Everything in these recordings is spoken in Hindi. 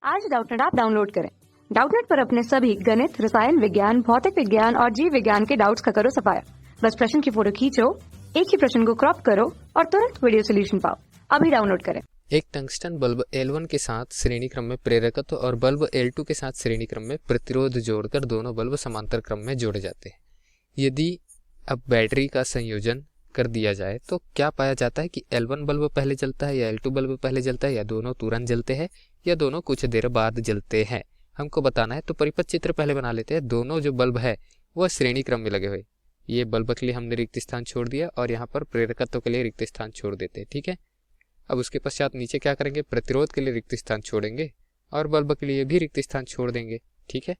आज डाउटनेट ऐप डाउनलोड करें। डाउटनेट पर अपने सभी गणित, रसायन विज्ञान, भौतिक विज्ञान और जीव विज्ञान के डाउट्स का करो सफाया। बस प्रश्न की फोटो खींचो, एक ही प्रश्न को क्रॉप करो और तुरंत वीडियो सोल्यूशन पाओ। अभी डाउनलोड करें। एक टंगस्टन बल्ब L1 के साथ श्रेणी क्रम में प्रेरकत्व और बल्ब L2 के साथ श्रेणी क्रम में प्रतिरोध जोड़कर दोनों बल्ब समांतर क्रम में जोड़े जाते हैं। यदि अब बैटरी का संयोजन कर दिया जाए तो क्या पाया जाता है कि L1 बल्ब पहले जलता है या L2 बल्ब पहले जलता है, या दोनों तुरंत जलते हैं या दोनों कुछ देर बाद जलते हैं, हमको बताना है। तो परिपथ चित्र पहले बना लेते हैं। दोनों जो बल्ब है वह श्रेणी क्रम में लगे हुए, ये बल्ब के लिए हमने रिक्त स्थान छोड़ दिया और यहाँ पर प्रेरकत्व के लिए रिक्त स्थान छोड़ देते हैं, ठीक है। अब उसके पश्चात नीचे क्या करेंगे, प्रतिरोध के लिए रिक्त स्थान छोड़ेंगे और बल्ब के लिए भी रिक्त स्थान छोड़ देंगे, ठीक है।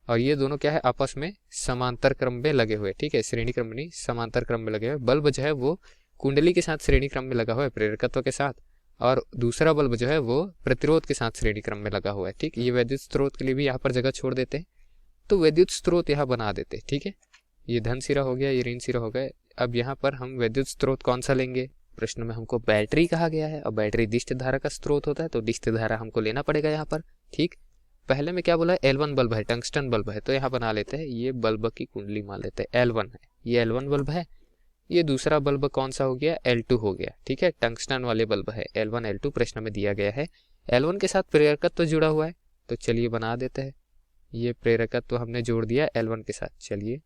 और ये दोनों क्या है, आपस में समांतर क्रम में लगे हुए, ठीक है, श्रेणी क्रम में नहीं, समांतर क्रम में लगे हुए। बल्ब जो है वो कुंडली के साथ श्रेणी क्रम में लगा हुआ है प्रेरकत्व के साथ, और दूसरा बल्ब जो है वो प्रतिरोध के साथ श्रेणी क्रम में लगा हुआ है, ठीक। ये विद्युत स्रोत के लिए भी यहाँ पर जगह छोड़ देते हैं, तो विद्युत स्रोत यहाँ बना देते हैं, ठीक है। ये धन सिरा हो गया, ये ऋण सिरा हो गया। अब यहाँ पर हम विद्युत स्रोत कौन सा लेंगे, प्रश्न में हमको बैटरी कहा गया है और बैटरी दिष्ट धारा का स्रोत होता है, तो दिष्ट धारा हमको लेना पड़ेगा यहाँ पर, ठीक। पहले में क्या बोला है, L1 बल्ब है, टंगस्टन बल्ब है, तो यहाँ बना लेते हैं, ये बल्ब की कुंडली मान लेते हैं, L1 है, ये L1 बल्ब है। ये दूसरा बल्ब कौन सा हो गया, L2 हो गया, ठीक है। टंगस्टन वाले बल्ब है L1 L2 प्रश्न में दिया गया है। L1 के साथ प्रेरकत्व जुड़ा हुआ है, तो चलिए बना देते हैं। ये प्रेरकत्व हमने जोड़ दिया L1 के साथ, चलिए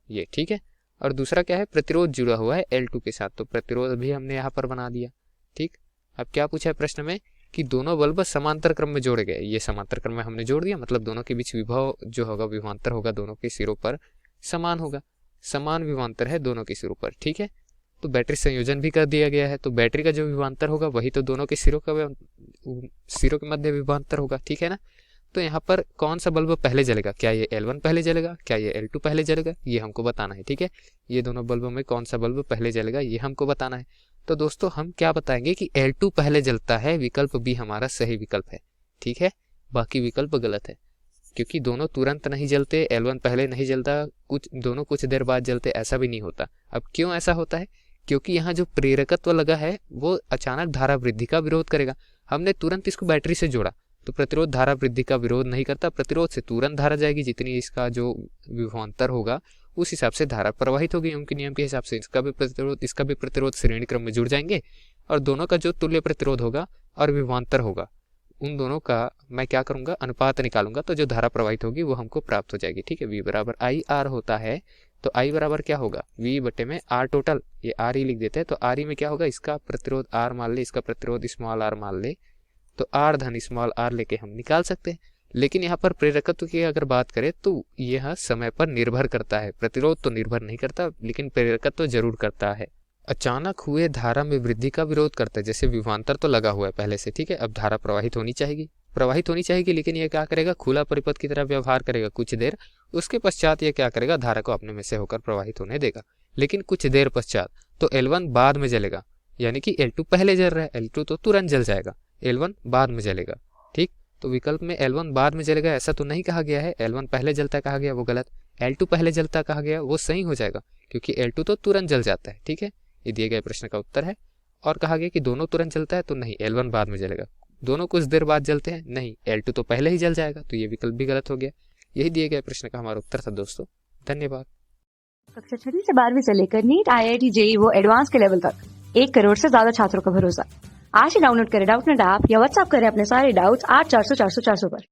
ये, ठीक है। और दूसरा क्या है, प्रतिरोध जुड़ा हुआ है L2 के साथ, तो प्रतिरोध भी हमने यहाँ पर बना दिया, ठीक। अब क्या पूछा है प्रश्न में कि दोनों बल्ब समांतर क्रम में जोड़े गए, ये समांतर क्रम में हमने जोड़ दिया, मतलब दोनों के बीच विभव जो होगा, विभवांतर होगा, दोनों के सिरों पर समान होगा, समान विभवांतर है दोनों के सिरों पर, ठीक है। तो बैटरी संयोजन भी कर दिया गया है, तो बैटरी का जो विभवांतर होगा वही तो दोनों के सिरों के मध्य विभवांतर होगा, ठीक है ना। तो यहाँ पर कौन सा बल्ब पहले जलेगा, क्या ये L1 पहले जलेगा, क्या ये L2 पहले जलेगा, ये हमको बताना है, ठीक है। ये दोनों बल्बों में कौन सा बल्ब पहले जलेगा ये हमको बताना है। तो दोस्तों हम क्या बताएंगे कि L2 पहले जलता है, विकल्प बी हमारा सही विकल्प है, ठीक है। बाकी विकल्प गलत है, क्योंकि दोनों तुरंत नहीं जलते, L1 पहले नहीं जलता, दोनों कुछ देर बाद जलते, ऐसा भी नहीं होता। अब क्यों ऐसा होता है, क्योंकि यहाँ जो प्रेरकत्व लगा है वो अचानक धारा वृद्धि का विरोध करेगा। हमने तुरंत इसको बैटरी से जोड़ा, तो प्रतिरोध धारा वृद्धि का विरोध नहीं करता, प्रतिरोध से तुरंत धारा जाएगी, जितनी इसका जो विभवांतर होगा उस हिसाब से धारा प्रवाहित होगी। उनके नियम के हिसाब से इसका भी प्रतिरोध श्रेणी क्रम में जुड़ जाएंगे, और दोनों का जो तुल्य प्रतिरोध होगा और विभवांतर होगा, उन दोनों का मैं क्या करूंगा, अनुपात निकालूंगा, तो जो धारा प्रवाहित होगी वो हमको प्राप्त हो जाएगी, ठीक है। V बराबर IR होता है, तो I बराबर क्या होगा, V बटे में R टोटल, ये R ही लिख देते हैं। तो RE में क्या होगा, इसका प्रतिरोध R मान ले, इसका प्रतिरोध स्मॉल r मान ले, तो R धन स्मॉल r लेके हम निकाल सकते हैं। लेकिन यहाँ पर प्रेरकत्व की अगर बात करें तो यह समय पर निर्भर करता है, प्रतिरोध तो निर्भर नहीं करता, लेकिन प्रेरकत्व जरूर करता है। अचानक हुए धारा में वृद्धि का विरोध करता है, जैसे विभवांतर तो लगा हुआ है पहले से, ठीक है। अब धारा प्रवाहित होनी चाहिए, लेकिन यह क्या करेगा, खुला परिपथ की तरह व्यवहार करेगा कुछ देर, उसके पश्चात ये क्या करेगा, धारा को अपने में से होकर प्रवाहित होने देगा। लेकिन कुछ देर पश्चात तो L1 बाद में जलेगा, यानी कि L2 पहले जल रहा है, L2 तो तुरंत जल जाएगा, L1 बाद में जलेगा, ठीक। तो विकल्प में L1 बाद में जलेगा ऐसा तो नहीं कहा गया है, L1 पहले जलता कहा गया वो गलत, L2 पहले जलता कहा गया वो सही हो जाएगा, क्योंकि L2 तो तुरंत जल जाता है, ठीक है। ये दिए गए प्रश्न का उत्तर है। और कहा गया कि दोनों तुरंत जलता है, तो नहीं, L1 बाद में जलेगा। दोनों कुछ देर बाद जलते हैं, नहीं, L2 तो पहले ही जल जाएगा, तो ये विकल्प भी गलत हो गया। यही दिए गए प्रश्न का हमारा उत्तर था दोस्तों। धन्यवाद। कक्षा 6 से 12वीं से लेकर नीट, IIT, JEE वो एडवांस के लेवल तक 1 करोड़ से ज्यादा छात्रों का भरोसा। आज ही डाउनलोड करें डाउटनेट ऐप या व्हाट्सएप करें अपने सारे डाउट्स 8400 400 400 पर।